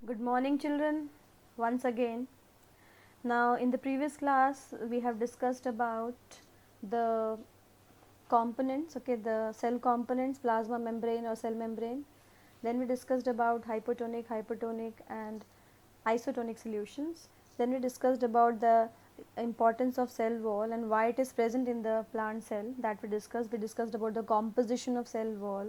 Good morning children, once again. Now in the previous class we have discussed about the components, okay, the cell components, plasma membrane or cell membrane. Then we discussed about hypotonic, hypertonic and isotonic solutions. Then we discussed about the importance of cell wall and why it is present in the plant cell, that we discussed. We discussed about the composition of cell wall.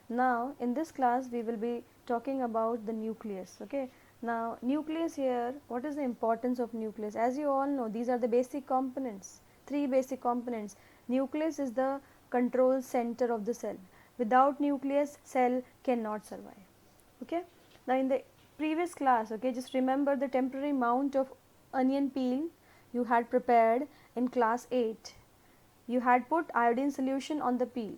Now in this class we will be talking about the nucleus. Okay, now nucleus, here what is the importance of nucleus? As you all know, these are the basic components, three basic components. Nucleus is the control center of the cell. Without nucleus, cell cannot survive. Okay, now in the previous class, okay, just remember the temporary mount of onion peel you had prepared in class 8. You had put iodine solution on the peel.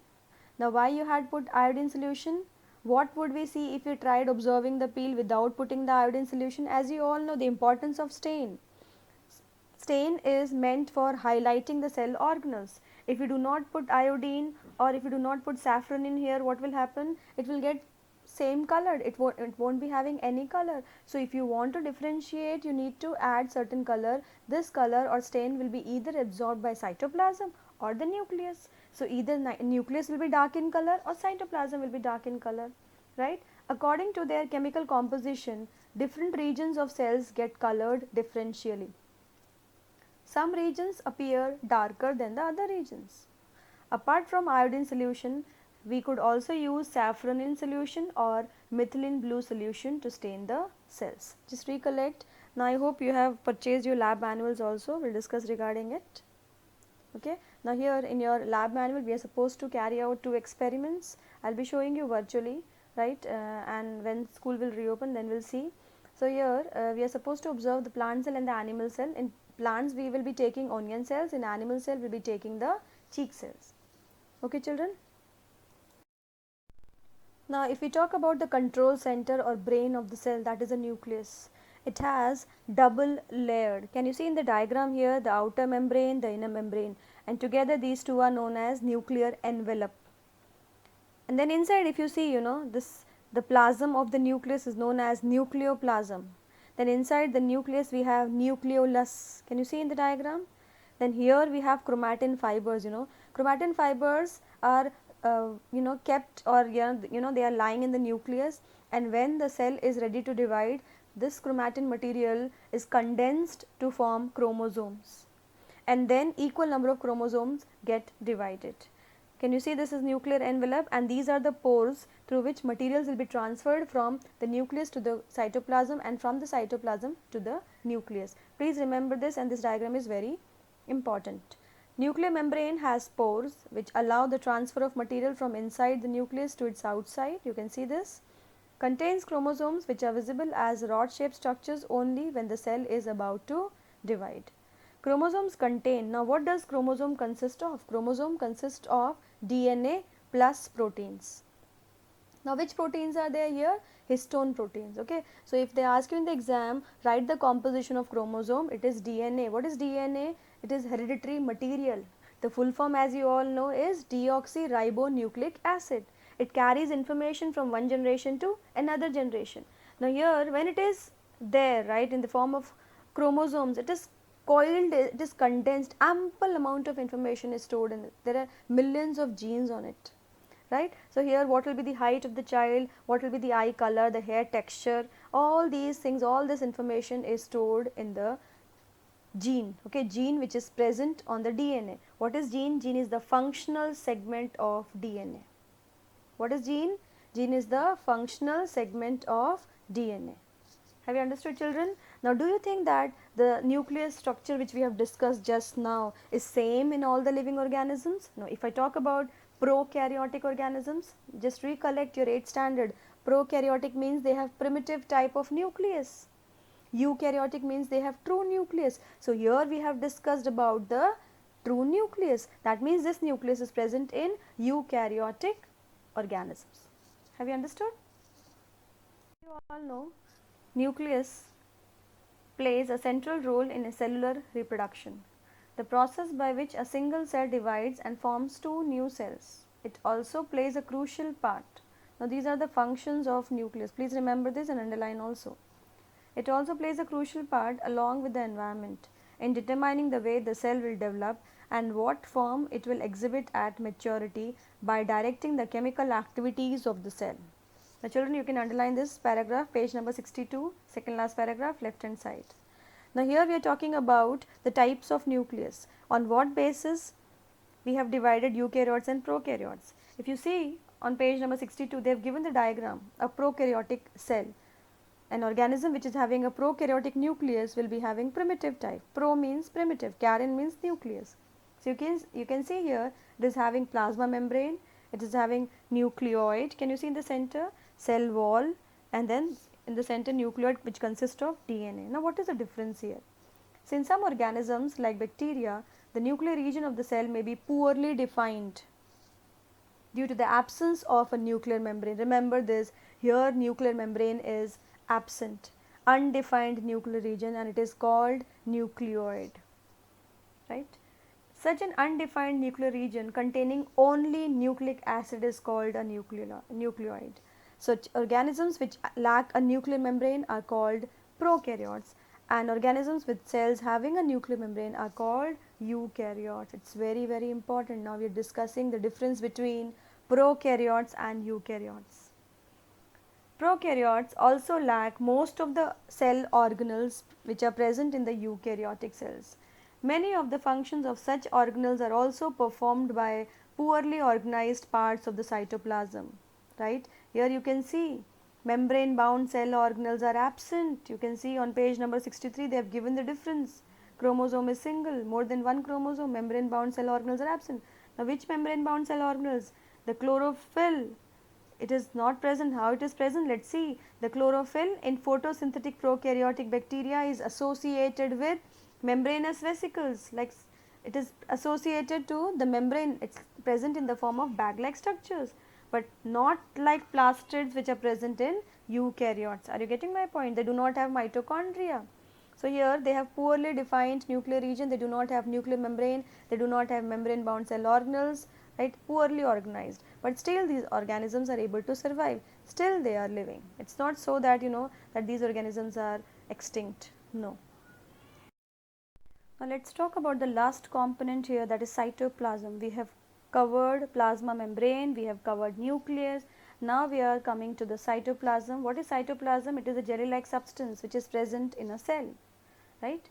Now why you had put iodine solution? What would we see if you tried observing the peel without putting the iodine solution? As you all know, the importance of stain. Stain is meant for highlighting the cell organelles. If you do not put iodine or if you do not put saffron in here, what will happen? It will get same colored, it won't be having any color. So if you want to differentiate, you need to add certain color. This color or stain will be either absorbed by cytoplasm or the nucleus. So either nucleus will be dark in color or cytoplasm will be dark in color, right? According to their chemical composition, different regions of cells get colored differentially. Some regions appear darker than the other regions. Apart from iodine solution, we could also use saffron in solution or methylene blue solution to stain the cells. Just recollect. Now I hope you have purchased your lab manuals also. We'll discuss regarding it. Okay. Now here in your lab manual we are supposed to carry out 2 experiments. I'll be showing you virtually, right, and when school will reopen then we'll see. So here we are supposed to observe the plant cell and the animal cell. In plants we will be taking onion cells, in animal cell we will be taking the cheek cells. Okay children. Now if we talk about the control center or brain of the cell, that is a nucleus. It has double layered. Can you see in the diagram here the outer membrane, the inner membrane, and together these two are known as nuclear envelope. And then inside if you see, this, the plasm of the nucleus is known as nucleoplasm. Then inside the nucleus we have nucleolus. Can you see in the diagram? Then here we have chromatin fibers. Chromatin fibers are kept, or they are lying in the nucleus, and when the cell is ready to divide, this chromatin material is condensed to form chromosomes, and then equal number of chromosomes get divided. Can you see this is nuclear envelope, and these are the pores through which materials will be transferred from the nucleus to the cytoplasm and from the cytoplasm to the nucleus. Please remember this, and this diagram is very important. Nuclear membrane has pores which allow the transfer of material from inside the nucleus to its outside. You can see this. Contains chromosomes which are visible as rod shaped structures only when the cell is about to divide. Chromosomes contain, now what does chromosome consist of? Chromosome consists of DNA plus proteins. Now which proteins are there here? Histone proteins. Okay, so if they ask you in the exam, write the composition of chromosome, it is DNA. What is DNA? It is hereditary material. The full form, as you all know, is deoxyribonucleic acid. It carries information from one generation to another generation. Now here when it is there, right, in the form of chromosomes, it is coiled, it is condensed, ample amount of information is stored in it. There are millions of genes on it, right. So here what will be the height of the child, what will be the eye color, the hair texture, all these things, all this information is stored in the gene. Okay, gene which is present on the DNA. What is gene? Gene is the functional segment of DNA. What is gene? Gene is the functional segment of DNA. Have you understood children? Now do you think that the nucleus structure which we have discussed just now is same in all the living organisms? No. If I talk about prokaryotic organisms, just recollect your 8th standard. Prokaryotic means they have primitive type of nucleus. Eukaryotic means they have true nucleus. So here we have discussed about the true nucleus. That means this nucleus is present in eukaryotic organisms. Have you understood? You all know nucleus plays a central role in a cellular reproduction, the process by which a single cell divides and forms two new cells. It also plays a crucial part Now these are the functions of nucleus. Please remember this and underline also. It also plays a crucial part along with the environment in determining the way the cell will develop and what form it will exhibit at maturity by directing the chemical activities of the cell. Now children, you can underline this paragraph, page number 62, second last paragraph, left hand side. Now here we are talking about the types of nucleus. On what basis we have divided eukaryotes and prokaryotes. If you see on page number 62, they have given the diagram, a prokaryotic cell. An organism which is having a prokaryotic nucleus will be having primitive type. Pro means primitive, karyon means nucleus. So you can see here it is having plasma membrane, it is having nucleoid. Can you see in the center? Cell wall, and then in the center nucleoid which consists of DNA. Now what is the difference here? So in some organisms like bacteria, the nuclear region of the cell may be poorly defined due to the absence of a nuclear membrane. Remember this, here nuclear membrane is absent, undefined nuclear region, and it is called nucleoid, right. Such an undefined nuclear region containing only nucleic acid is called a nucleoid. Such organisms which lack a nuclear membrane are called prokaryotes, and organisms with cells having a nuclear membrane are called eukaryotes. It's very, very important. Now we are discussing the difference between prokaryotes and eukaryotes. Prokaryotes also lack most of the cell organelles which are present in the eukaryotic cells. Many of the functions of such organelles are also performed by poorly organized parts of the cytoplasm, right. Here you can see membrane bound cell organelles are absent. You can see on page number 63 they have given the difference. Chromosome is single, more than one chromosome, membrane bound cell organelles are absent. Now which membrane bound cell organelles? The chlorophyll, it is not present. How it is present? Let's see. The chlorophyll in photosynthetic prokaryotic bacteria is associated with membranous vesicles, like it is associated to the membrane. It's present in the form of bag-like structures, but not like plastids which are present in eukaryotes. Are you getting my point? They do not have mitochondria. So here they have poorly defined nuclear region, they do not have nuclear membrane, they do not have membrane bound cell organelles, right, poorly organized, but still these organisms are able to survive, still they are living. It's not so that that these organisms are extinct, no. Now let's talk about the last component here, that is cytoplasm. We have covered plasma membrane, we have covered nucleus. Now we are coming to the cytoplasm. What is cytoplasm? It is a jelly like substance which is present in a cell, right.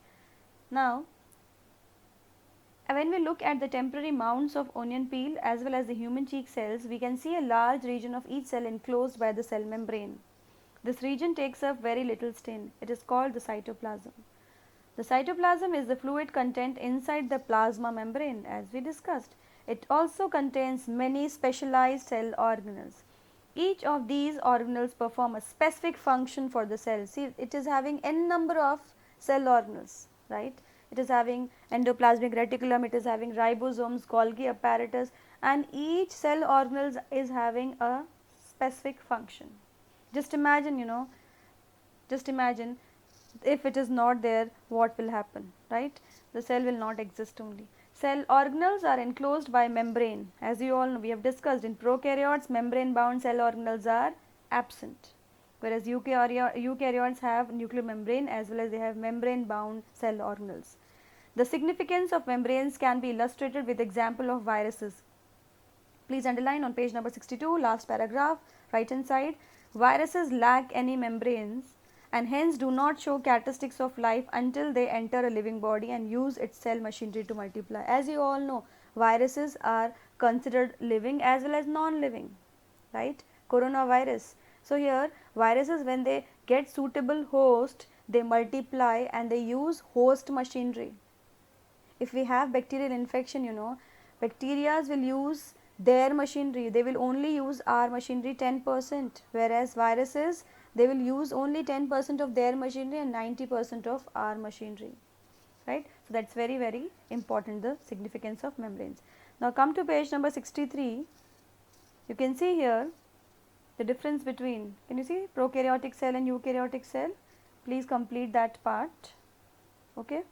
Now when we look at the temporary mounds of onion peel as well as the human cheek cells, we can see a large region of each cell enclosed by the cell membrane. This region takes up very little stain. It is called the cytoplasm. The cytoplasm is the fluid content inside the plasma membrane, as we discussed. It also contains many specialized cell organelles. Each of these organelles perform a specific function for the cell. See, it is having n number of cell organelles, right. It is having endoplasmic reticulum, it is having ribosomes, Golgi apparatus, and each cell organelle is having a specific function. Just imagine, just imagine if it is not there, what will happen, right? The cell will not exist only. Cell organelles are enclosed by membrane. As you all know, we have discussed in prokaryotes, membrane bound cell organelles are absent, whereas eukaryotes have nuclear membrane as well as they have membrane bound cell organelles. The significance of membranes can be illustrated with example of viruses. Please underline on page number 62, last paragraph, right hand side. Viruses lack any membranes and hence do not show characteristics of life until they enter a living body and use its cell machinery to multiply. As you all know, viruses are considered living as well as non-living, right? Coronavirus. So here viruses, when they get suitable host, they multiply and they use host machinery. If we have bacterial infection, bacteria will use their machinery, they will only use our machinery 10%, whereas viruses, they will use only 10% of their machinery and 90% of our machinery, right. So that is very, very important, the significance of membranes. Now come to page number 63, you can see here the difference between, can you see prokaryotic cell and eukaryotic cell? Please complete that part, okay.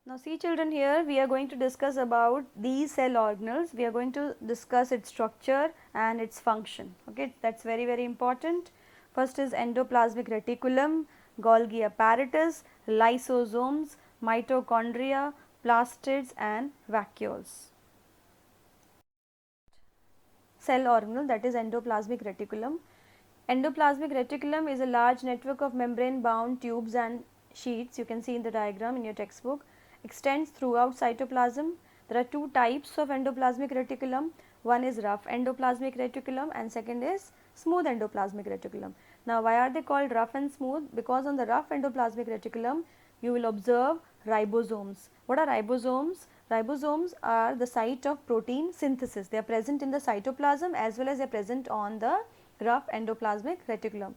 Now see children, here we are going to discuss about these cell organelles. We are going to discuss its structure and its function. Okay, that's very important. First is endoplasmic reticulum, Golgi apparatus, lysosomes, mitochondria, plastids and vacuoles. Cell organelle, that is endoplasmic reticulum. Endoplasmic reticulum is a large network of membrane bound tubes and sheets, you can see in the diagram in your textbook, extends throughout cytoplasm. There are two types of endoplasmic reticulum. One is rough endoplasmic reticulum and second is smooth endoplasmic reticulum. Now why are they called rough and smooth? Because on the rough endoplasmic reticulum you will observe ribosomes. What are ribosomes? Ribosomes are the site of protein synthesis. They are present in the cytoplasm as well as they are present on the rough endoplasmic reticulum,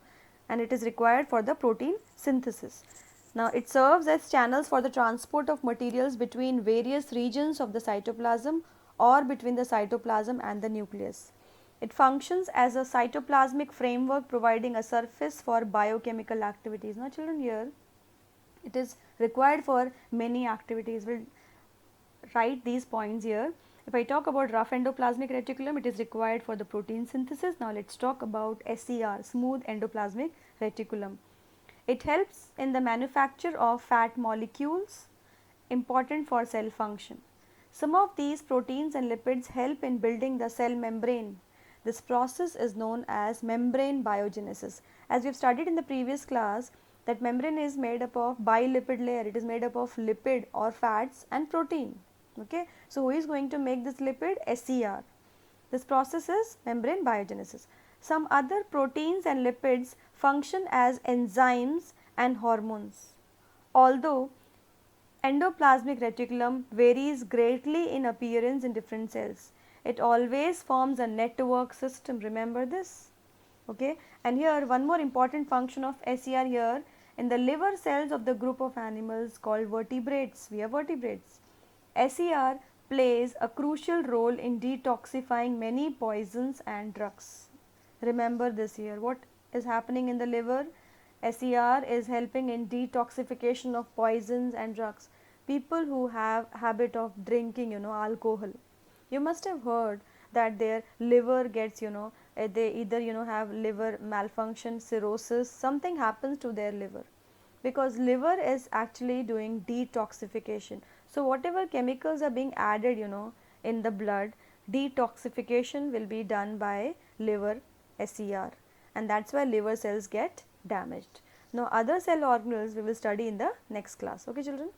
and it is required for the protein synthesis. Now it serves as channels for the transport of materials between various regions of the cytoplasm or between the cytoplasm and the nucleus. It functions as a cytoplasmic framework providing a surface for biochemical activities. Now children, here it is required for many activities. We will write these points here. If I talk about rough endoplasmic reticulum, it is required for the protein synthesis. Now let us talk about SER, smooth endoplasmic reticulum. It helps in the manufacture of fat molecules important for cell function. Some of these proteins and lipids help in building the cell membrane. This process is known as membrane biogenesis. As we have studied in the previous class, that membrane is made up of bilipid layer. It is made up of lipid or fats and protein. Okay. So, who is going to make this lipid? SER. This process is membrane biogenesis. Some other proteins and lipids function as enzymes and hormones. Although endoplasmic reticulum varies greatly in appearance in different cells, it always forms a network system. Remember this. Okay. And here one more important function of SER here, in the liver cells of the group of animals called vertebrates. We have vertebrates. SER plays a crucial role in detoxifying many poisons and drugs. Remember this here. What is happening in the liver? SER is helping in detoxification of poisons and drugs. People who have habit of drinking, alcohol, you must have heard that their liver gets, they either, have liver malfunction, cirrhosis, something happens to their liver, because liver is actually doing detoxification. So whatever chemicals are being added, in the blood, detoxification will be done by liver SER, and that is why liver cells get damaged. Now other cell organelles we will study in the next class. Okay children.